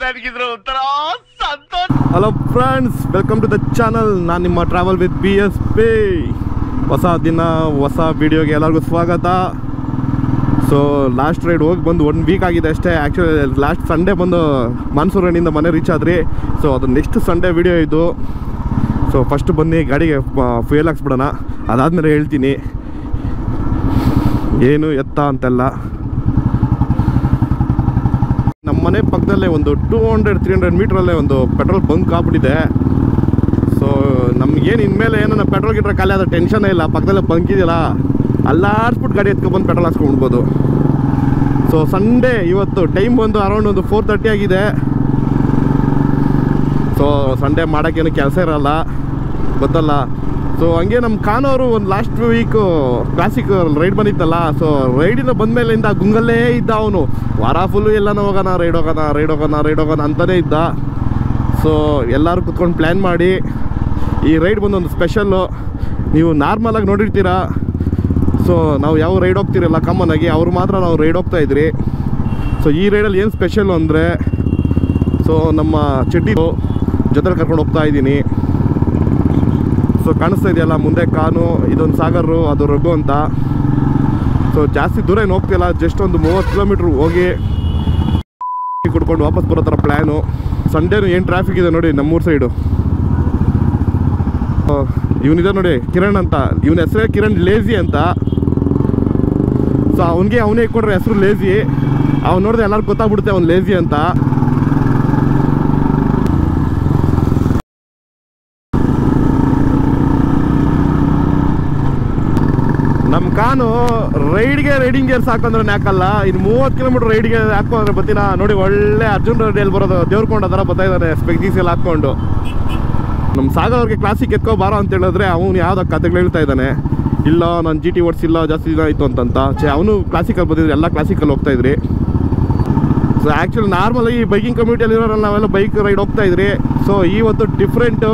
ನನಗಿದ್ರ ಒಂಥರ ಸಂತೋಷ. Hello friends, welcome to the channel. ನಾನು ನಿಮ್ಮ ಟ್ರಾವೆಲ್ ವಿತ್ BSP. ಹೊಸ ದಿನ ಹೊಸ ವಿಡಿಯೋಗೆ ಎಲ್ಲರಿಗೂ ಸ್ವಾಗತ. ಸೊ ಲಾಸ್ಟ್ ರೈಡ್ ಹೋಗಿ ಬಂದು 1 ವೀಕ್ ಆಗಿದೆ ಅಷ್ಟೇ. ಆ್ಯಕ್ಚುಲಿ ಲಾಸ್ಟ್ ಸಂಡೇ ಬಂದು ಮಾನ್ಸೂರಣಿಂದ ಮನೆ ರೀಚ್ ಆದ್ರಿ. ಸೊ ಅದು ನೆಕ್ಸ್ಟ್ ಸಂಡೇ ವಿಡಿಯೋ ಇದು. ಸೊ ಫಸ್ಟ್ ಬನ್ನಿ ಗಾಡಿಗೆ ಫ್ಯೂಯಲ್ ಹಾಕ್ಸ್ಬಿಡೋಣ, ಅದಾದಮೇಲೆ ಹೇಳ್ತೀನಿ ಏನು ಎತ್ತ ಅಂತೆಲ್ಲ. ನಮ್ಮ ಮನೆ ಪಕ್ಕದಲ್ಲೇ ಒಂದು 200-300 ಮೀಟ್ರಲ್ಲೇ ಒಂದು ಪೆಟ್ರೋಲ್ ಬಂಕ್ ಆಗ್ಬಿಟ್ಟಿದೆ. ಸೊ ನಮಗೇನು ಇನ್ಮೇಲೆ ಏನೋ ಪೆಟ್ರೋಲ್ ಗಿಟ್ರ ಖಾಲಿ ಆದ ಟೆನ್ಷನ್ ಇಲ್ಲ. ಪಕ್ಕದಲ್ಲೇ ಬಂಕ್ ಇದೆಯಲ್ಲ, ಅಲ್ಲಾಡ್ಸ್ಬಿಟ್ಟು ಗಾಡಿ ಎತ್ಕೊಬಂದು ಪೆಟ್ರೋಲ್ ಹಾಕ್ಸ್ಕೊಂಡ್ಬೋದು. ಸೊ ಸಂಡೇ ಇವತ್ತು ಟೈಮ್ ಬಂದು ಅರೌಂಡ್ ಒಂದು 4:30 ಆಗಿದೆ. ಸೊ ಸಂಡೇ ಮಾಡೋಕ್ಕೇನು ಕೆಲಸ ಇರೋಲ್ಲ, ಗೊತ್ತಲ್ಲ. ಸೊ ಹಂಗೆ ನಮ್ಮ ಖಾನವರು ಒಂದು ಲಾಸ್ಟ್ ವೀಕು ಕ್ಲಾಸಿಕ್ ರೈಡ್ ಬಂದಿತ್ತಲ್ಲ. ಸೊ ರೈಡಿಂದ ಬಂದಮೇಲಿಂದ ಗುಂಗಲ್ಲೇ ಇದ್ದ ಅವನು. ವಾರ ಫುಲ್ಲು ಎಲ್ಲನೂ ಹೋಗೋಣ, ರೈಡ್ ಹೋಗೋಣ ಅಂತಲೇ ಇದ್ದ. ಸೊ ಎಲ್ಲರೂ ಕುತ್ಕೊಂಡು ಪ್ಲ್ಯಾನ್ ಮಾಡಿ ಈ ರೈಡ್ ಬಂದು ಒಂದು ಸ್ಪೆಷಲ್ಲು. ನೀವು ನಾರ್ಮಲಾಗಿ ನೋಡಿರ್ತೀರ. ಸೊ ನಾವು ಯಾವ ರೈಡ್ ಹೋಗ್ತಿರಲ್ಲ ಕಾಮನ್ನಾಗಿ, ಅವ್ರು ಮಾತ್ರ ನಾವು ರೈಡ್ ಹೋಗ್ತಾಯಿದ್ರಿ. ಸೊ ಈ ರೈಡಲ್ಲಿ ಏನು ಸ್ಪೆಷಲ್ಲು ಅಂದರೆ, ಸೊ ನಮ್ಮ ಚಡ್ಡಿ ಜೊತೆಲಿ ಕರ್ಕೊಂಡು ಹೋಗ್ತಾ ಇದ್ದೀನಿ. ಸೊ ಕಾಣಿಸ್ತಾ ಇದೆಯಲ್ಲ ಮುಂದೆ ಕಾನು, ಇದೊಂದು ಸಾಗರು, ಅದು ರಘು ಅಂತ. ಸೊ ಜಾಸ್ತಿ ದೂರ ಏನು ಹೋಗ್ತಿಲ್ಲ, ಜಸ್ಟ್ ಒಂದು 30 ಕಿಲೋಮೀಟ್ರ್ ಹೋಗಿ ಕುಡ್ಕೊಂಡು ವಾಪಸ್ ಬರೋ ಥರ ಪ್ಲ್ಯಾನು. ಸಂಡೇನು ಏನು ಟ್ರಾಫಿಕ್ ಇದೆ ನೋಡಿ ನಮ್ಮೂರು ಸೈಡು. ಇವನಿದೆ ನೋಡಿ ಕಿರಣ್ ಅಂತ, ಇವನ ಹೆಸರೇ ಕಿರಣ್ ಲೇಜಿ ಅಂತ. ಸೊ ಅವನೇ ಇಟ್ಕೊಂಡ್ರೆ ಹೆಸರು ಲೇಜಿ. ಅವ್ನು ನೋಡಿದ್ರೆ ಎಲ್ಲರಿಗೂ ಗೊತ್ತಾಗ್ಬಿಡುತ್ತೆ ಅವ್ನು ಲೇಜಿ ಅಂತ. ನಮ್ಮ ಕಾನು ರೈಡಿಂಗ್ ಗೇರ್ಸ್ ಹಾಕಂದ್ರೆ ಹಾಕಲ್ಲ. ಇನ್ನು 30 ಕಿಲೋಮೀಟ್ರ್ ರೈಡಿಗೆ ಹಾಕೊಂಡ್ರೆ ಬರ್ತೀನ ನೋಡಿ. ಒಳ್ಳೆ ಅರ್ಜುನ್ ರೆಡ್ಡಿಯಲ್ಲಿ ಬರೋದು ದೇವ್ರಕೊಂಡು ಅದರ ಬರ್ತಾ ಇದ್ದಾನೆ ಸ್ಪೆಕ್ಟಿಕ್ಸ್ ಎಲ್ಲ ಹಾಕ್ಕೊಂಡು. ನಮ್ಮ ಸಾಗರ್ ಅವ್ರಿಗೆ ಕ್ಲಾಸಿಕ್ ಎತ್ಕೋ ಬಾರೋ ಅಂತ ಹೇಳಿದ್ರೆ ಅವನು ಯಾವುದೋ ಕತೆಗಳು ಹೇಳ್ತಾ ಇದ್ದಾನೆ. ಇಲ್ಲ ನಾನು GT ಓಡಿಸಿಲ್ಲ, ಜಾಸ್ತಿ ದಿನ ಆಯಿತು ಅಂತ. ಅವನು ಕ್ಲಾಸಿಕಲ್ಲಿ ಬಂದಿದ್ರು, ಎಲ್ಲ ಕ್ಲಾಸಿಕಲ್ಲಿ ಹೋಗ್ತಾಯಿದ್ರಿ. ಸೊ ಆ್ಯಕ್ಚುಲಿ ನಾರ್ಮಲಾಗಿ ಬೈಕಿಂಗ್ ಕಮ್ಯುನಿಟಿಯಲ್ಲಿ ಇರೋರಲ್ಲ, ನಾವೆಲ್ಲ ಬೈಕ್ ರೈಡ್ ಹೋಗ್ತಾಯಿದ್ರಿ. ಸೊ ಇವತ್ತು ಡಿಫ್ರೆಂಟು.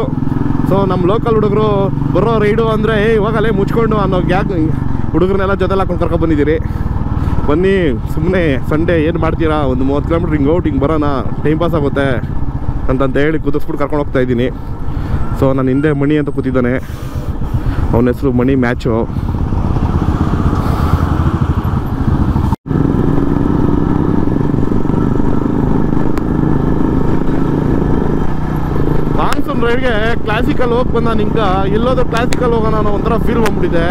ಸೊ ನಮ್ಮ ಲೋಕಲ್ ಹುಡುಗರು ಬರೋ ರೈಡು ಅಂದರೆ ಇವಾಗಲೇ ಮುಚ್ಕೊಂಡು ಅನ್ನೋ ಗ್ಯಾಗ್ ಹುಡುಗರನ್ನೆಲ್ಲ ಜೊತೆಲಿ ಹಾಕೊಂಡು ಕರ್ಕೊಂಡು ಬಂದಿದ್ದೀರಿ. ಬನ್ನಿ ಸುಮ್ಮನೆ ಸಂಡೇ ಏನು ಮಾಡ್ತೀರಾ, ಒಂದು 30 ಕಿಲೋಮೀಟ್ರ್ ಹಿಂಗೆ ಔಟ್ ಹಿಂಗೆ ಬರೋಣ, ಟೈಮ್ ಪಾಸ್ ಆಗುತ್ತೆ ಅಂತ ಹೇಳಿ ಕುದಿಸ್ಬಿಟ್ಟು ಕರ್ಕೊಂಡು ಹೋಗ್ತಾ ಇದ್ದೀನಿ. ಸೊ ನಾನು ಹಿಂದೆ ಮಣಿ ಅಂತ ಕೂತಿದ್ದಾನೆ, ಅವನ ಹೆಸರು ಮಣಿ ಮ್ಯಾಚು. ಮಾನ್ಸೂನ್ ರೈಡ್ಗೆ ಕ್ಲಾಸಿಕಲ್ ಹೋಗಿ ಬಂದ ನಿಂಕ ಎಲ್ಲೋದು ಕ್ಲಾಸಿಕಲ್ ಹೋಗೋಣ ಅನ್ನೋ ಒಂಥರ ಫೀಲ್ ಬಂದ್ಬಿಟ್ಟಿದೆ.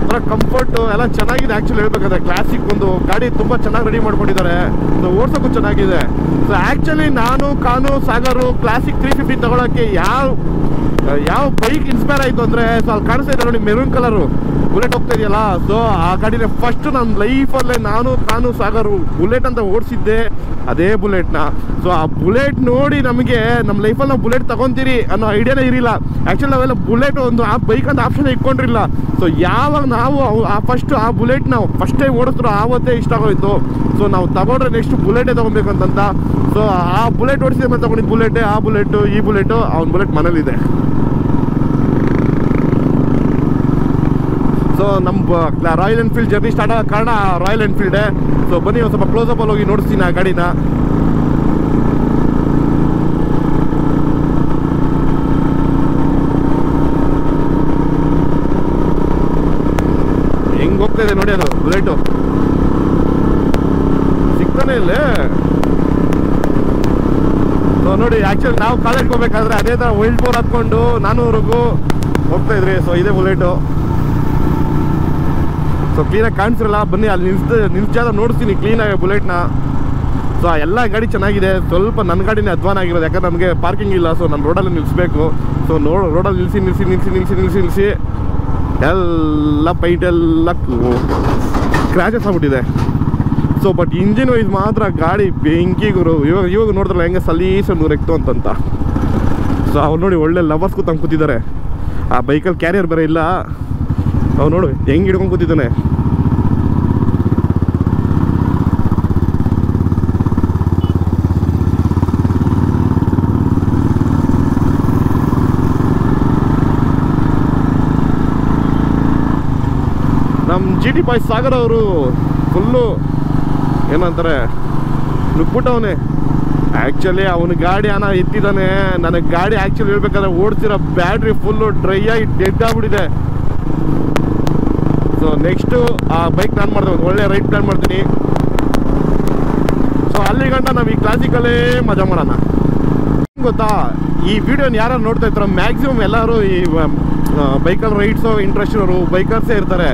ಒಂಥರ ಕಂಫರ್ಟು ಎಲ್ಲ ಚೆನ್ನಾಗಿದೆ. ಆ್ಯಕ್ಚುಲಿ ಹೇಳ್ಬೇಕಾದ್ರೆ ಕ್ಲಾಸಿಕ್ ಒಂದು ಗಾಡಿ ತುಂಬ ಚೆನ್ನಾಗಿ ರೆಡಿ ಮಾಡ್ಕೊಂಡಿದ್ದಾರೆ. ಸೊ ಓಡ್ಸೋಕ್ಕೂ ಚೆನ್ನಾಗಿದೆ. ಸೊ ಆ್ಯಕ್ಚುಲಿ ನಾನು ಕಾನು ಸಾಗರು ಕ್ಲಾಸಿಕ್ 350 ತಗೊಳ್ಳೋಕ್ಕೆ ಯಾವ ಬೈಕ್ ಇನ್ಸ್ಪೈರ್ ಆಯಿತು ಅಂದರೆ, ಸೊ ಅಲ್ಲಿ ಕಾಣಿಸ್ತಾ ಇದೆ ನೋಡಿ ಮೆರೂನ್ ಕಲರು ಬುಲೆಟ್ ಹೋಗ್ತಾ ಇದೆಯಲ್ಲ. ಸೊ ಆ ಗಾಡಿನ ಫಸ್ಟ್ ನನ್ನ ಲೈಫಲ್ಲೇ ನಾನು ಕಾನು ಸಾಗರು ಬುಲೆಟ್ ಅಂತ ಓಡಿಸಿದ್ದೆ, ಅದೇ ಬುಲೆಟ್ನ. ಸೊ ಆ ಬುಲೆಟ್ ನೋಡಿ ನಮಗೆ ನಮ್ಮ ಲೈಫಲ್ಲಿ ನಾವು ಬುಲೆಟ್ ತೊಗೊತೀರಿ ಅನ್ನೋ ಐಡಿಯಾನೇ ಇರಲಿಲ್ಲ. ಆ್ಯಕ್ಚುಲಿ ನಾವೆಲ್ಲ ಬುಲೆಟ್ ಒಂದು ಆ ಬೈಕ್ ಅಂತ ಆಪ್ಷನ್ ಇಟ್ಕೊಂಡಿರಲಿಲ್ಲ. ಸೊ ಯಾವಾಗ ನಾವು ಆ ಬುಲೆಟ್ ನಾವು ಫಸ್ಟ್ ಟೈಮ್ ಓಡಿಸ್ರು ಆವತ್ತೇ ಇಷ್ಟ ಆಗೋಯ್ತು. ಸೊ ನಾವು ತಗೊಂಡ್ರೆ ನೆಕ್ಸ್ಟ್ ಬುಲೆಟೇ ತೊಗೊಬೇಕಂತ. ಸೊ ಆ ಬುಲೆಟ್ ಓಡಿಸಿದ ಮೇಲೆ ತೊಗೊಂಡಿದ್ದು ಬುಲೆಟೇ. ಆ ಬುಲೆಟು ಈ ಬುಲೆಟು ಅವ್ನ ಬುಲೆಟ್ ಮನೇಲಿದೆ. ಸೊ ನಮ್ಮ ರಾಯಲ್ ಎನ್ಫೀಲ್ಡ್ ಜರ್ನಿ ಸ್ಟಾರ್ಟ್ ಆಗೋ ಕಾರಣ ರಾಯಲ್ ಎನ್ಫೀಲ್ಡೇ. ಸೊ ಬನ್ನಿ ಒಂದು ಸ್ವಲ್ಪ ಕ್ಲೋಸಪ್ಪಲ್ಲಿ ಹೋಗಿ ನೋಡಿಸ್ತೀನಿ ಆ ಗಾಡಿನ. ಹೆಂಗೆ ಹೋಗ್ತಾ ಇದೆ ನೋಡಿ ಅದು ಬುಲೆಟು, ಸಿಗ್ತಾನೆ ಇಲ್ಲ. ಸೊ ನೋಡಿ ಆ್ಯಕ್ಚುಲಿ ನಾವು ಕಾಲೇಜ್ಗೆ ಹೋಗ್ಬೇಕಾದ್ರೆ ಅದೇ ಥರ ವೈಲ್ಡ್ ಬೋರ್ ಹತ್ಕೊಂಡು 400ಗೂ ಹೋಗ್ತಾ ಇದ್ರಿ. ಸೊ ಇದೇ ಬುಲೆಟು. ಸೊ ಕ್ಲೀನಾಗಿ ಕಾಣಿಸಿರಲ್ಲ, ಬನ್ನಿ ಅಲ್ಲಿ ನಿಲ್ಸಾದ ನೋಡ್ತೀನಿ ಕ್ಲೀನಾಗಿ ಬುಲೆಟ್ನ. ಸೊ ಎಲ್ಲ ಗಾಡಿ ಚೆನ್ನಾಗಿದೆ. ಸ್ವಲ್ಪ ನನ್ನ ಗಾಡಿನೇ ಅಧ್ವಾನ ಆಗಿರೋದು, ಯಾಕಂದ್ರೆ ನಮಗೆ ಪಾರ್ಕಿಂಗ್ ಇಲ್ಲ. ಸೊ ನಾನು ರೋಡಲ್ಲಿ ನಿಲ್ಲಿಸ್ಬೇಕು. ಸೊ ರೋಡಲ್ಲಿ ನಿಲ್ಲಿಸಿ ಎಲ್ಲ ಪೈಟೆಲ್ಲ ಕ್ರ್ಯಾಚಸ್ ಆಗ್ಬಿಟ್ಟಿದೆ. ಸೊ ಬಟ್ ಇಂಜಿನ್ ವೈಸ್ ಮಾತ್ರ ಗಾಡಿ ಬೆಂಕಿ ಗುರು. ಇವಾಗ ನೋಡಿದ್ರಲ್ಲ ಹೆಂಗೆ ಸಲೀಸ ನೂರೆಕ್ತು ಅಂತ. ಸೊ ಅವ್ರು ನೋಡಿ ಒಳ್ಳೆ ಲವರ್ಸ್ ಕೂತಿದ್ದಾರೆ. ಆ ಬೈಕಲ್ಲಿ ಕ್ಯಾರಿಯರ್ ಬೇರೆ ಇಲ್ಲ. ಅವ್ನು ನೋಡು ಹೆಂಗೆ ಹಿಡ್ಕೊಂಡು ಕೂತಿದ್ದಾನೆ. ನಮ್ಮ GT ಬಾಯ್ ಸಾಗರ್ ಅವರು ಫುಲ್ಲು ಏನಂತಾರೆ ನುಗ್ಬಿಟ್ಟವನೇ. ಆ್ಯಕ್ಚುಲಿ ಅವನ ಗಾಡಿ ಎತ್ತಿದ್ದಾನೆ. ನನಗೆ ಗಾಡಿ ಆ್ಯಕ್ಚುಲಿ ಹೇಳ್ಬೇಕಾದ್ರೆ ಓಡಿಸಿರೋ ಬ್ಯಾಟ್ರಿ ಫುಲ್ಲು ಡ್ರೈ ಆಗಿ ಡೆಡ್ ಆಗ್ಬಿಟ್ಟಿದೆ. ಸೊ ನೆಕ್ಸ್ಟು ಆ ಬೈಕ್ ನಾನು ಮಾಡಿದೆ, ಒಂದು ಒಳ್ಳೆ ರೈಡ್ ಪ್ಲ್ಯಾನ್ ಮಾಡ್ತೀನಿ. ಸೊ ಅಲ್ಲಿ ಗಂಟ ನಾವು ಈ ಕ್ಲಾಸಿಕಲ್ಲೇ ಮಜಾ ಮಾಡೋಣ. ಗೊತ್ತಾ, ಈ ವಿಡಿಯೋನ ಯಾರು ನೋಡ್ತಾ ಇರ್ತಾರೋ ಮ್ಯಾಕ್ಸಿಮಮ್ ಎಲ್ಲರೂ ಈ ಬೈಕಲ್ಲಿ ರೈಡ್ಸು ಇಂಟ್ರೆಸ್ಟ್ ಇರೋರು ಬೈಕರ್ಸೇ ಇರ್ತಾರೆ.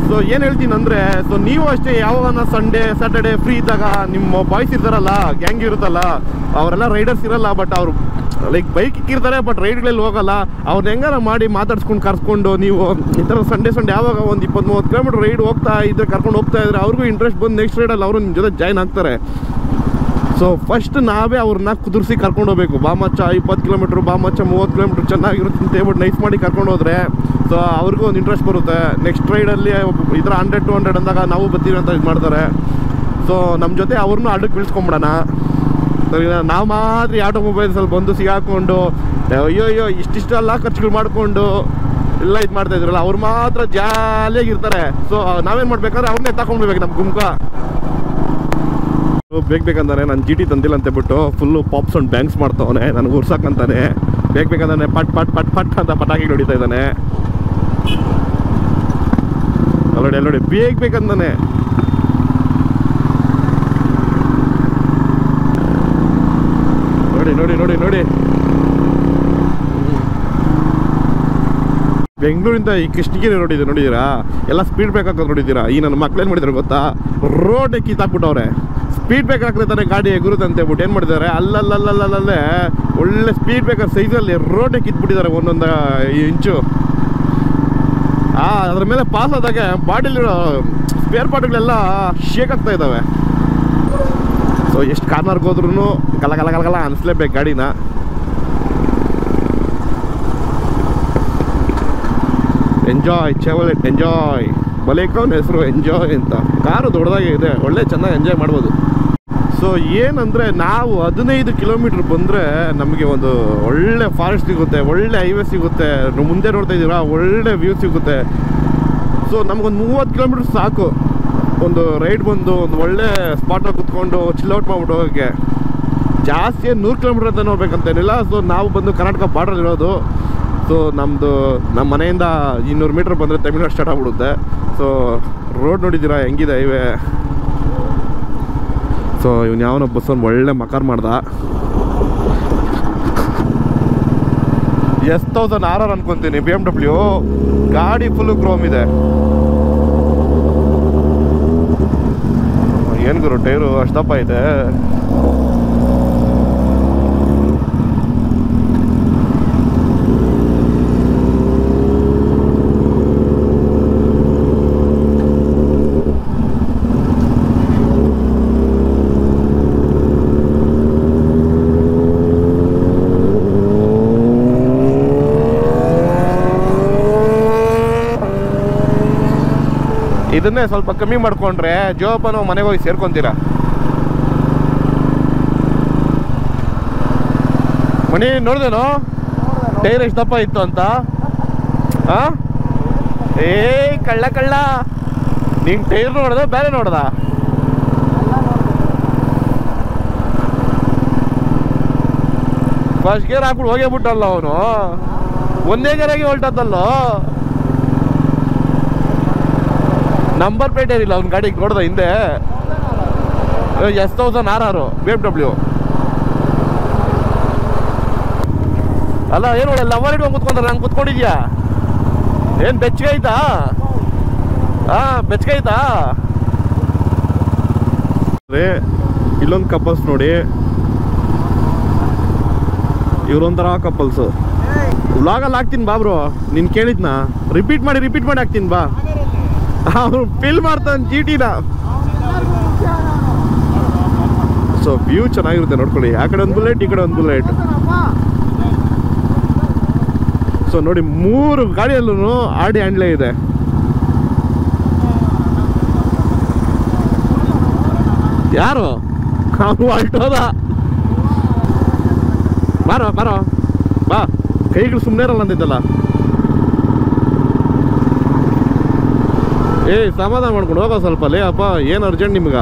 ಸೊ ಏನು ಹೇಳ್ತೀನಿ ಅಂದರೆ, ಸೊ ನೀವು ಅಷ್ಟೇ ಯಾವಾಗ ಸಂಡೇ ಸ್ಯಾಟರ್ಡೇ ಫ್ರೀ ಇದ್ದಾಗ ನಿಮ್ಮ ಬಾಯ್ಸ್ ಇರ್ತಾರಲ್ಲ, ಗ್ಯಾಂಗ್ ಇರುತ್ತಲ್ಲ, ಅವರೆಲ್ಲ ರೈಡರ್ಸ್ ಇರಲ್ಲ, ಬಟ್ ಅವರು ಲೈಕ್ ಬೈಕ್ ಇಕ್ಕಿರ್ತಾರೆ ಬಟ್ ರೈಡ್ಗಳಲ್ಲಿ ಹೋಗಲ್ಲ. ಅವ್ರನ್ನ ಹೆಂಗಾರ ಮಾಡಿ ಮಾತಾಡ್ಸ್ಕೊಂಡು ಕರ್ಸ್ಕೊಂಡು ನೀವು ಈ ಥರ ಸಂಡೇ ಯಾವಾಗ ಒಂದು 20-30 ಕಿಲೋಮೀಟರ್ ರೈಡ್ ಹೋಗ್ತಾ ಇದ್ದರೆ ಕರ್ಕೊಂಡು ಹೋಗ್ತಾ ಇದ್ರೆ ಅವ್ರಿಗೂ ಇಂಟ್ರೆಸ್ಟ್ ಬಂದು ನೆಕ್ಸ್ಟ್ ರೈಡಲ್ಲಿ ಅವರು ನಿಮ್ಮ ಜೊತೆ ಜಾಯ್ನ್ ಆಗ್ತಾರೆ. ಸೊ ಫಸ್ಟ್ ನಾವೇ ಅವ್ರನ್ನ ಕುದುರಿಸಿ ಕರ್ಕೊಂಡು ಹೋಗ್ಬೇಕು. ಬಾ ಮಚ್ಚ 20 ಕಿಲೋಮೀಟ್ರ್, ಬಾ ಮಚ್ಚ 30 ಕಿಲೋಮೀಟ್ರ್ ಚೆನ್ನಾಗಿರುತ್ತೆ ಅಂತ ಹೇಳ್ಬಿಟ್ಟು ನೈಸ್ ಮಾಡಿ ಕರ್ಕೊಂಡು ಹೋದರೆ ಸೊ ಅವ್ರಿಗೂ ಒಂದು ಇಂಟ್ರೆಸ್ಟ್ ಬರುತ್ತೆ. ನೆಕ್ಸ್ಟ್ ರೈಡಲ್ಲಿ ಈ ಥರ 100-200 ಅಂದಾಗ ನಾವು ಬರ್ತೀವಿ ಅಂತ ಇದು ಮಾಡ್ತಾರೆ. ಸೊ ನಮ್ಮ ಜೊತೆ ಅವ್ರನ್ನೂ ಅಡ್ಡಕ್ಕೆ ಬೀಳ್ಸ್ಕೊಂಬಿಡೋಣ. ಸರಿ, ನಾವು ಮಾತ್ರ ಆಟೋಮೊಬೈಲ್ಸಲ್ಲಿ ಬಂದು ಸಿಗಾಕೊಂಡು ಅಯ್ಯೋ ಇಷ್ಟಿಷ್ಟೆಲ್ಲ ಖರ್ಚುಗಳು ಮಾಡಿಕೊಂಡು ಎಲ್ಲ ಇದು ಮಾಡ್ತಾಯಿದ್ರಲ್ಲ, ಅವ್ರು ಮಾತ್ರ ಜಾಲಿಯಾಗಿರ್ತಾರೆ. ಸೊ ನಾವೇನು ಮಾಡ್ಬೇಕಾದ್ರೆ ಅವ್ರನ್ನೇ ತಗೊಂಡ್ಬಿಡ್ಬೇಕು ನಮ್ಮ ಗುಂಪ. ಬೇಕಂತಾನೆ ನಾನು GT ತಂದಿಲ್ಲ ಅಂತ ಹೇಳ್ಬಿಟ್ಟು ಫುಲ್ಲು ಪಾಪ್ಸ್ ಅಂಡ್ ಬ್ಯಾಂಕ್ಸ್ ಮಾಡ್ತಾವನೆ, ನನಗೆ ಉರ್ಸಕ್ಕಂತಾನೆ. ಬೇಕಂತಾನೆ ಪಟ್ ಪಟ್ ಪಟ್ ಪಟ್ ಅಂತ ಪಟಾಕಿ ಹೊಡಿತಾ ಇದ್ದಾನೆ. ಅಲ್ಲೋಡಿ ಬೇಕಂತಾನೆ. ನೋಡಿ ಬೆಂಗಳೂರಿಂದ ಈ ಕೃಷ್ಣಗಿರಿ ರೋಡ್ ಇದೆ ನೋಡಿದ್ದೀರಾ, ಎಲ್ಲ ಸ್ಪೀಡ್ ಬ್ರೇಕ್ ಹಾಕೋದು ನೋಡಿದ್ದೀರಾ. ಈ ನನ್ನ ಮಕ್ಳೇನು ಮಾಡಿದ್ದಾರೆ ಗೊತ್ತಾ, ರೋಡೇ ಕಿತ್ತಾಕ್ಬಿಟ್ಟವ್ರೆ. ಸ್ಪೀಡ್ ಬ್ರೇಕ್ ಹಾಕಿದ್ರೆ ತಾನೇ ಗಾಡಿ ಎಗುರುತ್ತೆ ಅಂತ ಹೇಳ್ಬಿಟ್ಟು ಏನು ಮಾಡಿದ್ದಾರೆ, ಅಲ್ಲಲ್ಲೇ ಒಳ್ಳೆ ಸ್ಪೀಡ್ ಬ್ರೇಕರ್ ಸೈಜಲ್ಲಿ ರೋಡೇ ಕಿತ್ಬಿಟ್ಟಿದ್ದಾರೆ 1 ಇಂಚು. ಅದ್ರ ಮೇಲೆ ಪಾಸ್ ಆದಾಗೆ ಬಾಡಿಲಿರೋ ಸ್ಪೇರ್ ಪಾರ್ಟ್ಗಳೆಲ್ಲ ಶೇಕ್ ಆಗ್ತಾ ಇದ್ದಾವೆ. ಸೊ ಎಷ್ಟು ಕಾರ್ನರ್ಗೆ ಹೋದ್ರೂ ಗಲ ಅನಿಸ್ಲೇಬೇಕು ಗಾಡಿನ. ಎಂಜಾಯ್ ಚೆವಲೆಟ್ ಎಂಜಾಯ್, ಬಲೇಕವನ ಹೆಸರು ಎಂಜಾಯ್ ಅಂತ. ಕಾರು ದೊಡ್ಡದಾಗೆ ಇದೆ, ಒಳ್ಳೆ ಚೆನ್ನಾಗಿ ಎಂಜಾಯ್ ಮಾಡ್ಬೋದು. ಸೊ ಏನಂದರೆ ನಾವು 15 ಕಿಲೋಮೀಟ್ರ್ ಬಂದರೆ ನಮಗೆ ಒಂದು ಒಳ್ಳೆ ಫಾರೆಸ್ಟ್ ಸಿಗುತ್ತೆ, ಒಳ್ಳೆ ಹೈವೇ ಸಿಗುತ್ತೆ, ಮುಂದೆ ನೋಡ್ತಾ ಇದ್ದೀರಾ ಒಳ್ಳೆ ವ್ಯೂ ಸಿಗುತ್ತೆ. ಸೊ ನಮಗೊಂದು 30 ಕಿಲೋಮೀಟ್ರ್ ಸಾಕು ಒಂದು ರೈಡ್ ಬಂದು ಒಂದು ಒಳ್ಳೆ ಸ್ಪಾಟಲ್ಲಿ ಕುತ್ಕೊಂಡು ಚಿಲ್ಔಟ್ ಮಾಡ್ಬಿಟ್ಟು ಹೋಗೋಕ್ಕೆ. ಜಾಸ್ತಿ 100 ಕಿಲೋಮೀಟ್ರ್ ಅಂತ ನೋಡ್ಬೇಕಂತೇನಿಲ್ಲ. ಸೊ ನಾವು ಬಂದು ಕರ್ನಾಟಕ ಬಾರ್ಡರ್ ಇರೋದು. ಸೊ ನಮ್ಮ ಮನೆಯಿಂದ 200 ಮೀಟ್ರ್ ಬಂದರೆ ತಮಿಳ್ನಾಡು ಸ್ಟಾರ್ಟ್ ಆಗ್ಬಿಡುತ್ತೆ. ಸೊ ರೋಡ್ ನೋಡಿದ್ದೀರಾ ಹೆಂಗಿದೆ ಹೈವೇ. ಸೊ ಇವ್ನು ಯಾವನೋ ಬಸ್ಸನ್ನು ಒಳ್ಳೆ ಮಕಾರ್ ಮಾಡ್ದ. S1000RR ಅನ್ಕೊತೀನಿ, BMW ಗಾಡಿ ಫುಲ್ಲು ಕ್ರೋಮ್ ಇದೆ. ಏನು ಗುರು ಟೈರು ಅಷ್ಟಪ್ಪ ಇದೆ. ಇದನ್ನೇ ಸ್ವಲ್ಪ ಕಮ್ಮಿ ಮಾಡ್ಕೊಂಡ್ರೆ ಜೋಪಾನ ಮನೆಗೆ ಹೋಗಿ ಸೇರ್ಕೊಂತೀರಾ. ಮಣಿ ನೋಡ್ದೇನೋ ಟೈರ್ ಎಷ್ಟು ದಪ್ಪ ಇತ್ತು ಅಂತ. ಕಳ್ಳ ನಿಂಗೆ ಟೈರ್ ನೋಡ್ದ ಬೇರೆ ನೋಡ್ದ? ಫಸ್ಟ್ ಗೇರ್ ಹಾಕ್ಬಿಟ್ಟು ಹೋಗೇ ಬಿಟ್ಟಲ್ಲ ಅವನು, ಒಂದೇ ಗೇರಾಗಿ ಹೊಲ್ಟದ್ದಲ್ಲೋ. ನಂಬರ್ ಪ್ಲೇಟ್ ಏನಿಲ್ಲ ಅವ್ನ ಗಾಡಿಗೆ ನೋಡ್ದ ಹಿಂದೆ. S1000RR BMW. ಅಲ್ಲ ಏನು ನೋಡಲ್ಲ ಲವರ್ ಇಟ್ಕೊಂಡು ಕುತ್ಕೊಂಡ್ರೆ ನಂಗೆ ಕುತ್ಕೊಂಡಿದ್ಯಾ? ಏನು ಬೆಚ್ಚಗೈತಾ? ಬೆಚ್ಚಗೈತಾ? ಇಲ್ಲೊಂದು ಕಪಲ್ಸ್ ನೋಡಿ, ಇವ್ರೊಂಥರ ಕಪಲ್ಸು. ವ್ಲಾಗಲ್ಲಿ ಹಾಕ್ತೀನಿ ಬಾ ಬ್ರೋ, ನೀನು ಕೇಳಿದ್ನಾ? ರಿಪೀಟ್ ಮಾಡಿ ಹಾಕ್ತೀನಿ ಬಾ. ಅವ್ನು ಫಿಲ್ ಮಾಡ್ತಾನೆ GTನ. ಸೊ ವ್ಯೂ ಚೆನ್ನಾಗಿರುತ್ತೆ ನೋಡ್ಕೊಳ್ಳಿ. ಆ ಕಡೆ ಒಂದು ಬುಲೆಟ್, ಈ ಕಡೆ ಒಂದು ಬುಲೆಟ್. ಸೊ ನೋಡಿ 3 ಗಾಡಿಯಲ್ಲೂ ಆಡಿ ಹ್ಯಾಂಡ್ಲೇ ಇದೆ. ಯಾರು ಅವನು ಅಲ್ಟೋದ? ಬಾರೋ ಬಾ, ಕೈಗಳು ಸುಮ್ಮನೆ ಇರಲ್ಲ ಅಂತಿದ್ದಲ್ಲ. ಸಮಾಧಾನ ಮಾಡ್ಕೊಂಡು ಹೋಗೋ ಸ್ವಲ್ಪ ಲೇ ಅಪ್ಪ, ಏನು ಅರ್ಜೆಂಟ್ ನಿಮ್ಗ?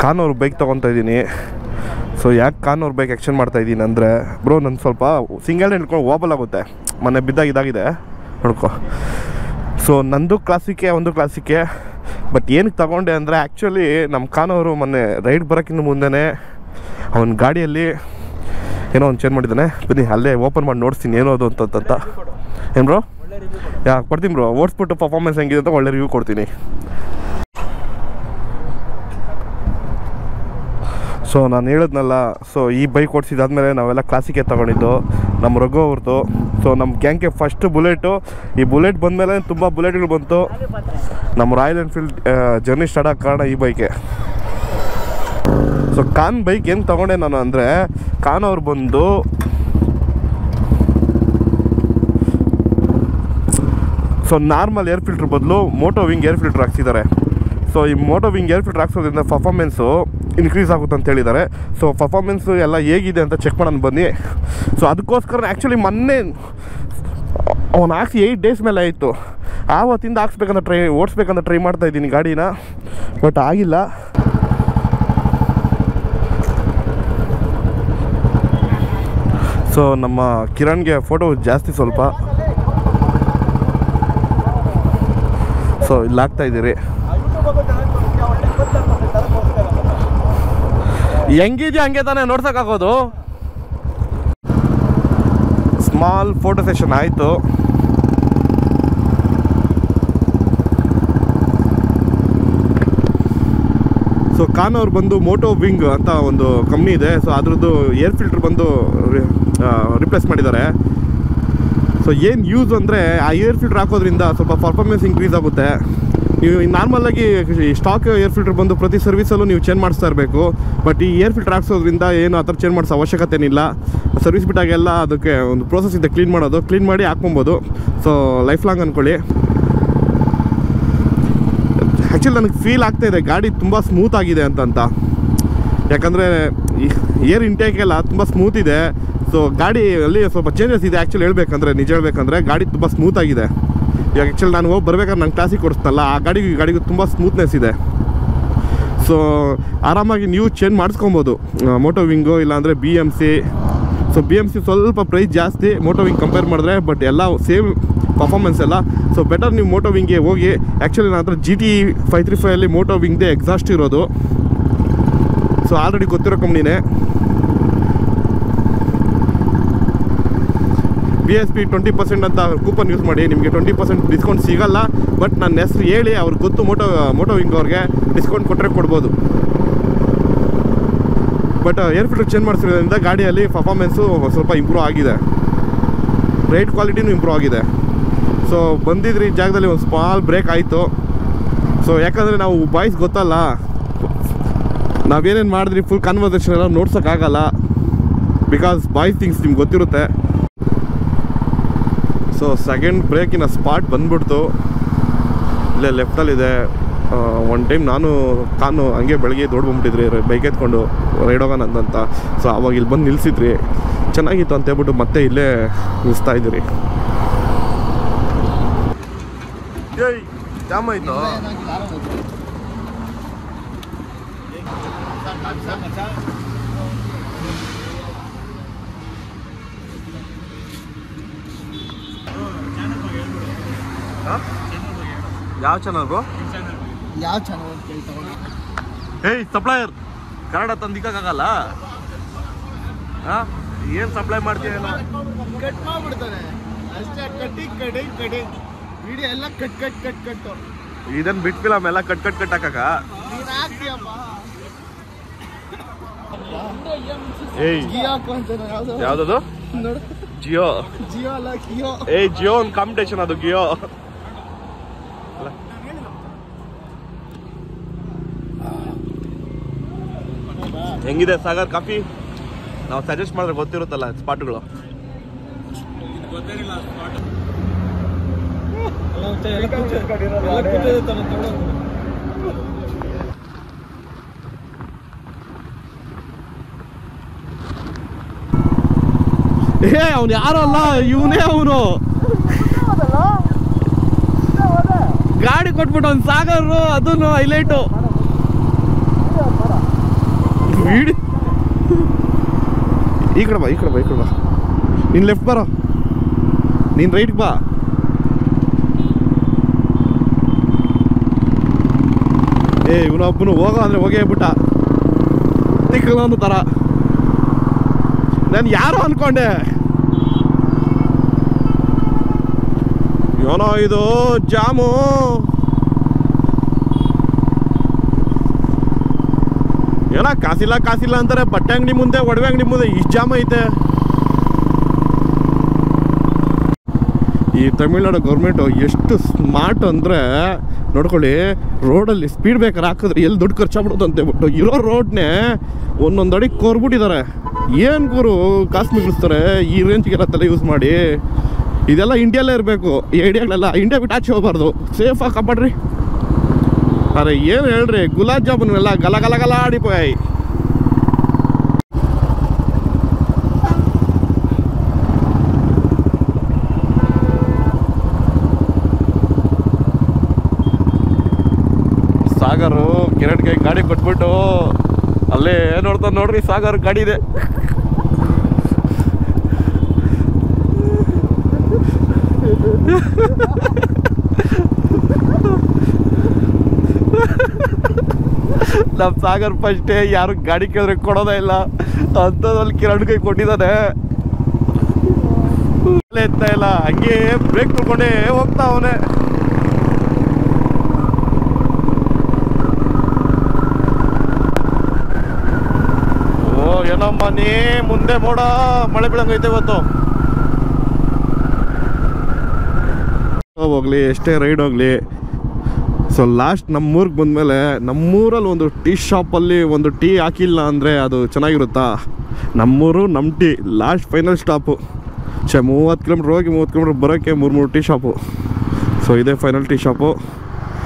ಖಾನ್ ಬೈಕ್ ತೊಗೊತಾ ಇದ್ದೀನಿ. ಸೊ ಯಾಕೆ ಖಾನ್ ಬೈಕ್ ಎಕ್ಸ್ಚೇಂಜ್ ಮಾಡ್ತಾಯಿದ್ದೀನಿ ಅಂದರೆ ಬ್ರೋ ನನ್ನ ಸ್ವಲ್ಪ ಸಿಂಗಲ್ ಹಿಡ್ಕೊಂಡು ಓಬಲ್ ಆಗುತ್ತೆ, ಮೊನ್ನೆ ಇದಾಗಿದೆ ನೋಡ್ಕೊ. ಸೊ ನಂದು ಕ್ಲಾಸಿಕ್ಕೆ ಒಂದು ಕ್ಲಾಸಿಕ್ಕೆ. ಬಟ್ ಏನಕ್ಕೆ ತಗೊಂಡೆ ಅಂದರೆ ಆ್ಯಕ್ಚುಲಿ ನಮ್ಮ ಖಾನ್ ಮೊನ್ನೆ ರೈಡ್ ಬರೋಕ್ಕಿಂತ ಮುಂದೆ ಅವನ ಗಾಡಿಯಲ್ಲಿ ಏನೋ ಒಂದು ಚೇಂಜ್ ಮಾಡಿದ್ದಾನೆ. ಬನ್ನಿ ಅಲ್ಲೇ ಓಪನ್ ಮಾಡಿ ನೋಡ್ತೀನಿ ಏನೋ ಅದು ಅಂತ. ಏನು ಬ್ರೋ? ಯಾಕೆ ಕೊಡ್ತೀನಿ ಬ್ರೋ, ಓಡಿಸ್ಬಿಟ್ಟು ಪರ್ಫಾರ್ಮೆನ್ಸ್ ಹೆಂಗಿದೆ ಅಂತ ಒಳ್ಳೆ ರಿವ್ಯೂ ಕೊಡ್ತೀನಿ. ಸೊ ನಾನು ಹೇಳಿದ್ನಲ್ಲ, ಸೊ ಈ ಬೈಕ್ ಓಡಿಸಿದಾದ್ಮೇಲೆ ನಾವೆಲ್ಲ ಕ್ಲಾಸಿಕ್ಕೆ ತೊಗೊಂಡಿದ್ದು ನಮ್ಮ ರಘು ಅವ್ರದ್ದು. ಸೊ ನಮ್ಮ ಗ್ಯಾಂಗ್ಗೆ ಫಸ್ಟ್ ಬುಲೆಟು, ಈ ಬುಲೆಟ್ ಬಂದಮೇಲೆ ತುಂಬ ಬುಲೆಟ್ಗಳು ಬಂತು. ನಮ್ಮ ರಾಯಲ್ ಎನ್ಫೀಲ್ಡ್ ಜರ್ನಿ ಸ್ಟಾರ್ಟ್ ಆಗ ಕಾರಣ ಈ ಬೈಕೆ. ಸೊ ಖಾನ್ ಬೈಕ್ ಏನು ತೊಗೊಂಡೆ ನಾನು ಅಂದರೆ, ಖಾನ್ ಅವ್ರು ಬಂದು ಸೊ ನಾರ್ಮಲ್ ಏರ್ ಫಿಲ್ಟ್ರ್ ಬದಲು ಮೋಟೋ ವಿಂಗ್ ಏರ್ ಫಿಲ್ಟ್ರ್ ಹಾಕ್ಸಿದ್ದಾರೆ. ಸೊ ಈ ಮೋಟೋ ವಿಂಗ್ ಏರ್ ಫಿಲ್ಟ್ರ್ ಹಾಕ್ಸೋದ್ರಿಂದ ಪರ್ಫಾರ್ಮೆನ್ಸು ಇನ್ಕ್ರೀಸ್ ಆಗುತ್ತೆ ಅಂತ ಹೇಳಿದ್ದಾರೆ. ಸೊ ಪರ್ಫಾರ್ಮೆನ್ಸು ಎಲ್ಲ ಹೇಗಿದೆ ಅಂತ ಚೆಕ್ ಮಾಡೋಣ ಬನ್ನಿ. ಸೊ ಅದಕ್ಕೋಸ್ಕರ ಆ್ಯಕ್ಚುಲಿ ಮೊನ್ನೆ ಅವನು ಹಾಕ್ಸಿ 8 ಡೇಸ್ ಮೇಲೆ ಆಯಿತು. ಆವತ್ತಿಂದ ಓಡಿಸ್ಬೇಕಂತ ಟ್ರೈ ಮಾಡ್ತಾಯಿದ್ದೀನಿ ಗಾಡಿನ, ಬಟ್ ಆಗಿಲ್ಲ. ಸೊ ನಮ್ಮ ಕಿರಣ್ಗೆ ಫೋಟೋ ಜಾಸ್ತಿ ಸ್ವಲ್ಪ. ಸೊ ಇಲ್ಲಿ ಹಾಕ್ತಾಯಿದ್ದೀರಿ. ಹೆಂಗಿದೆಯಾ ಹಂಗೆ ತಾನೇ ನೋಡ್ಸೋಕ್ಕಾಗೋದು. ಸ್ಮಾಲ್ ಫೋಟೋ ಸೆಷನ್ ಆಯಿತು. ಸೊ ಖಾನ್ ಅವ್ರು ಬಂದು ಮೋಟೋ ವಿಂಗ್ ಅಂತ ಒಂದು ಕಂಪ್ನಿ ಇದೆ. ಸೊ ಅದ್ರದ್ದು ಏರ್ ಫಿಲ್ಟ್ರ್ ಬಂದು ರಿಪ್ಲೇಸ್ ಮಾಡಿದ್ದಾರೆ. ಸೊ ಏನು ಯೂಸ್ ಅಂದರೆ, ಆ ಏರ್ ಫಿಲ್ಟ್ರ್ ಹಾಕೋದ್ರಿಂದ ಸ್ವಲ್ಪ ಪರ್ಫಾರ್ಮೆನ್ಸ್ ಇನ್ಕ್ರೀಸ್ ಆಗುತ್ತೆ. ನೀವು ನಾರ್ಮಲಾಗಿ ಸ್ಟಾಕ್ ಏರ್ ಫಿಲ್ಟ್ರ್ ಬಂದು ಪ್ರತಿ ಸರ್ವಿಸಲ್ಲೂ ನೀವು ಚೇಂಜ್ ಮಾಡಿಸ್ತಾ ಇರಬೇಕು. ಬಟ್ ಈ ಏರ್ ಫಿಲ್ಟ್ರ್ ಹಾಕ್ಸೋದ್ರಿಂದ ಏನು ಆ ಥರ ಚೇಂಜ್ ಮಾಡಿಸೋ ಅವಶ್ಯಕತೆ ಏನಿಲ್ಲ. ಸರ್ವಿಸ್ ಬಿಟ್ಟಾಗೆಲ್ಲ ಅದಕ್ಕೆ ಒಂದು ಪ್ರೋಸೆಸ್ ಇದೆ, ಕ್ಲೀನ್ ಮಾಡಿ ಹಾಕ್ಕೊಬೋದು. ಸೊ ಲೈಫ್ ಲಾಂಗ್ ಅಂದ್ಕೊಳ್ಳಿ. ಆ್ಯಕ್ಚುಲಿ ನನಗೆ ಫೀಲ್ ಆಗ್ತಾಯಿದೆ ಗಾಡಿ ತುಂಬ ಸ್ಮೂತ್ ಆಗಿದೆ ಅಂತ. ಯಾಕಂದರೆ ಏರ್ ಇಂಟೇಕ್ ಎಲ್ಲ ತುಂಬ ಸ್ಮೂತ್ ಇದೆ. ಸೊ ಗಾಡಿಯಲ್ಲಿ ಸ್ವಲ್ಪ ಚೇಂಜಸ್ ಇದೆ. ಆ್ಯಕ್ಚುಲಿ ನಿಜ ಹೇಳ್ಬೇಕಂದ್ರೆ ಗಾಡಿ ತುಂಬ ಸ್ಮೂತ್ ಆಗಿದೆ. ಇವಾಗ ಆ್ಯಕ್ಚುಲಿ ನಾನು ಹೋಗಿ ಬರ್ಬೇಕಾದ್ರೆ ನಾನು ಕ್ಲಾಸಿಗೆ ಕೊಡಿಸ್ತಲ್ಲ, ಆ ಗಾಡಿಗೂ ತುಂಬ ಸ್ಮೂತ್ನೆಸ್ ಇದೆ. ಸೊ ಆರಾಮಾಗಿ ನೀವು ಚೇಂಜ್ ಮಾಡಿಸ್ಕೊಬೋದು ಮೋಟೋ ವಿಂಗು, ಇಲ್ಲಾಂದರೆ BMC. ಸೊ BMC ಸ್ವಲ್ಪ ಪ್ರೈಸ್ ಜಾಸ್ತಿ ಮೋಟೋ ವಿಂಗ್ ಕಂಪೇರ್ ಮಾಡಿದ್ರೆ, ಬಟ್ ಎಲ್ಲ ಸೇಮ್ ಪರ್ಫಾರ್ಮೆನ್ಸ್ ಎಲ್ಲ. ಸೊ ಬೆಟರ್ ನೀವು ಮೋಟೋ ವಿಂಗ್ಗೆ ಹೋಗಿ. ಆ್ಯಕ್ಚುಲಿ ನನ್ನ ಹತ್ರ GT 535 ಮೋಟೋ ವಿಂಗ್ದೇ ಎಕ್ಸಾಸ್ಟ್ ಇರೋದು. ಸೊ ಆಲ್ರೆಡಿ ಗೊತ್ತಿರೋ ಕಂಪ್ನಿನೇ. BSP 20% ಅಂತ ಕೂಪನ್ ಯೂಸ್ ಮಾಡಿ, ನಿಮಗೆ 20% ಡಿಸ್ಕೌಂಟ್ ಸಿಗೋಲ್ಲ. ಬಟ್ ನನ್ನ ಹೆಸರು ಹೇಳಿ ಅವ್ರಿಗೆ ಗೊತ್ತು, ಮೋಟೋ ವಿಂಗ್ ಅವ್ರಿಗೆ ಡಿಸ್ಕೌಂಟ್ ಕೊಟ್ಟರೆ ಕೊಡ್ಬೋದು. ಬಟ್ ಏರ್ ಫಿಲ್ಟರ್ ಚೇಂಜ್ ಮಾಡಿಸಿರೋದ್ರಿಂದ ಗಾಡಿಯಲ್ಲಿ ಪರ್ಫಾರ್ಮೆನ್ಸು ಸ್ವಲ್ಪ ಇಂಪ್ರೂವ್ ಆಗಿದೆ, ರೈಡ್ ಕ್ವಾಲಿಟಿನೂ ಇಂಪ್ರೂವ್ ಆಗಿದೆ. ಸೊ ಬಂದಿದ್ರಿ ಈ ಜಾಗದಲ್ಲಿ ಒಂದು ಸ್ಮಾಲ್ ಬ್ರೇಕ್ ಆಯಿತು. ಸೊ ಯಾಕಂದರೆ ನಾವು ಬಾಯ್ಸ್ ಗೊತ್ತಲ್ಲ, ನಾವೇನೇನು ಮಾಡಿದ್ರಿ ಫುಲ್ ಕನ್ವರ್ಸೇಷನ್ ಎಲ್ಲ ನೋಡ್ಸೋಕ್ಕಾಗಲ್ಲ. ಬಿಕಾಸ್ ಬಾಯ್ಸ್ ಥಿಂಗ್ಸ್ ನಿಮ್ಗೆ ಗೊತ್ತಿರುತ್ತೆ. ಸೊ ಸೆಕೆಂಡ್ ಬ್ರೇಕಿನ ಸ್ಪಾಟ್ ಬಂದ್ಬಿಡ್ತು, ಇಲ್ಲೇ ಲೆಫ್ಟಲ್ಲಿದೆ. ಒನ್ ಟೈಮ್ ನಾನು ಹಂಗೆ ಬೆಳಗ್ಗೆ ದೊಡ್ಬಂದ್ಬಿಟ್ಟಿದ್ರಿ ಬೈಕ್ ಎತ್ಕೊಂಡು ರೈಡ್ ಹೋಗೋಣ ಅಂತ. ಸೊ ಅವಾಗ ಇಲ್ಲಿ ಬಂದು ನಿಲ್ಸಿದ್ರಿ, ಚೆನ್ನಾಗಿತ್ತು ಅಂತ ಹೇಳ್ಬಿಟ್ಟು ಮತ್ತೆ ಇಲ್ಲೇ ನಿಲ್ಲಿಸ್ತಾ ಇದ್ದೀರಿ. ಜಾಮ್ ಆಯಿತು. ಯಾವ ಚಾನಲ್ ಬ್ರೋ? ಯಾವ ಚಾನಲ್ ಅಂತ ಕೇಳ್ತಾವ? ಏಯ್ ಸಪ್ಲೈಯರ್ ಕನ್ನಡ ತಂದಿಕ್ಕಾಗಲ್ಲ. ಏನು ಸಪ್ಲೈ ಮಾಡ್ತೀಯೇನೋ? ಕಟ್ ಮಾಡ್ಬಿಡ್ತಾನೆ ಅಷ್ಟೇ. ಕಟಿಂಗ್ ವಿಡಿಯೋ ಎಲ್ಲ ಕಟ್ಟು. ಇದನ್ನು ಬಿಟ್ಟು ಫಿಲಮ್ ಎಲ್ಲ ಕಟ್ ಹಾಕಕ್ಕ. ನೀನು ಹಾಕ್ತೀಯಪ್ಪ. ಏಯ್ ಯಾವ್ದದು? ನೋಡು, ಜಿಯೋ ಅಲ್ಲ ಕಿಯೋ. ಏಯ್ ಜಿಯೋ ಒಂದು ಕಾಂಪಿಟೇಷನ್, ಅದು ಗಿಯೋ. ಹೆಂಗಿದೆ ಸಾಗರ್ ಕಾಫಿ? ನಾವು ಸಜೆಸ್ಟ್ ಮಾಡಿದ್ರೆ ಗೊತ್ತಿರುತ್ತಲ್ಲ ಸ್ಪಾಟ್ಗಳು. ಅವನು ಯಾರಲ್ಲ, ಇವನೇ ಅವನು. ಗಾಡಿ ಕೊಟ್ಬಿಟ್ಟು ಅವ್ನು ಸಾಗರ್, ಅದನ್ನು ಹೈಲೈಟು. ವೀಡಿ ಈ ಕಡೆ ಬಾ ಈ ಕಡೆ ಬಾ ಈ ಕಡೆ ಬಾ. ನೀನು ಲೆಫ್ಟ್ ಬರೋ, ನೀನು ರೈಟ್ ಬಾ. ಇವನೊಬ್ಬನು ಹೋಗೋ ಅಂದರೆ ಹೋಗೇ ಬಿಟ್ಟ ತಿಕ್ಕಲ ಒಂದು ಥರ. ನಾನು ಯಾರೋ ಅನ್ಕೊಂಡೆ, ಏನೋ ಇದು ಜಾಮು. ಏನೋ ಕಾಸಿಲ್ಲ ಅಂತಾರೆ. ಬಟ್ಟೆ ಅಂಗಡಿ ಮುಂದೆ, ಒಡವೆ ಅಂಗಡಿ ಮುಂದೆ ಇಷ್ಟು ಜಾಮ ಐತೆ. ಈ ತಮಿಳ್ನಾಡು ಗೌರ್ಮೆಂಟು ಎಷ್ಟು ಸ್ಮಾರ್ಟ್ ಅಂದರೆ ನೋಡ್ಕೊಳ್ಳಿ, ರೋಡಲ್ಲಿ ಸ್ಪೀಡ್ ಬ್ರೇಕರ್ ಹಾಕಿದ್ರೆ ಎಲ್ಲಿ ದುಡ್ಡು ಖರ್ಚಾಗ್ಬಿಡೋದು ಅಂತೇಳ್ಬಿಟ್ಟು ಇರೋ ರೋಡ್ನೇ ಒಂದೊಂದು ಅಡಿ ಕೋರ್ಬಿಟ್ಟಿದ್ದಾರೆ. ಏನು ಗುರು ಕಾಸು ಮಿಗಿಲಿಸ್ತಾರೆ ಈ ರೇಂಜ್ಗೆಲ್ಲ ತಲೆ ಯೂಸ್ ಮಾಡಿ. ಇದೆಲ್ಲ ಇಂಡಿಯಲ್ಲೇ ಇರಬೇಕು ಈ ಐಡಿಯಾಗಳೆಲ್ಲ. ಇಂಡಿಯಾ ಬಿಟ್ಟು ಆಚೆ ಹೋಗ್ಬಾರ್ದು, ಸೇಫಾಗಿ ಕಾಪಾಡ್ರಿ. ಅರೆ ಏನು ಹೇಳ್ರಿ, ಗುಲಾಬ್ ಜಾಮೂನ್ ಎಲ್ಲ ಗಲ ಗಲ ಗಲ ಆಡಿಪೋಯ್. ಸಾಗರು ಕಿರಣ್ ಕೈ ಗಾಡಿ ಕೊಟ್ಬಿಟ್ಟು ಅಲ್ಲೇ ನೋಡ್ತಾನೆ ನೋಡ್ರಿ, ಸಾಗರ್ ಗಾಡಿ ಇದೆ. ನಮ್ಮ ಸಾಗರ್ ಫಸ್ಟೇ ಯಾರು ಗಾಡಿ ಕೇಳಿದ್ರೆ ಕೊಡೋದೇ ಇಲ್ಲ ಅಂಥದ್ರಲ್ಲಿ ಕಿರಣ್ ಕೈ ಕೊಟ್ಟಿದ್ದಾನೆ. ಎತ್ತಾ ಇಲ್ಲ, ಹಂಗೆ ಬ್ರೇಕ್ ತಗೊಂಡೇ ಹೋಗ್ತಾ ಅವನೇ. ಏನಮ್ಮ ನೀ ಮುಂದೆ ಮೋಡ ಮಳೆ ಬೀಳಂಗೈತೆ ಇವತ್ತು. ಹೋಗ್ಲಿ ಎಷ್ಟೇ ರೈಡ್ ಹೋಗ್ಲಿ, ಸೊ ಲಾಸ್ಟ್ ನಮ್ಮೂರಿಗೆ ಬಂದಮೇಲೆ ನಮ್ಮೂರಲ್ಲಿ ಒಂದು ಟೀ ಶಾಪಲ್ಲಿ ಒಂದು ಟೀ ಹಾಕಿಲ್ಲ ಅಂದರೆ ಅದು ಚೆನ್ನಾಗಿರುತ್ತಾ? ನಮ್ಮೂರು ನಮ್ಮ tea last final stop. 30 kilometre ಹೋಗಿ 30 ಕಿಲೋಮೀಟ್ರ್ ಬರೋಕ್ಕೆ 3 ಟೀ ಶಾಪು. ಸೊ ಇದೇ ಫೈನಲ್ ಟೀ ಶಾಪು.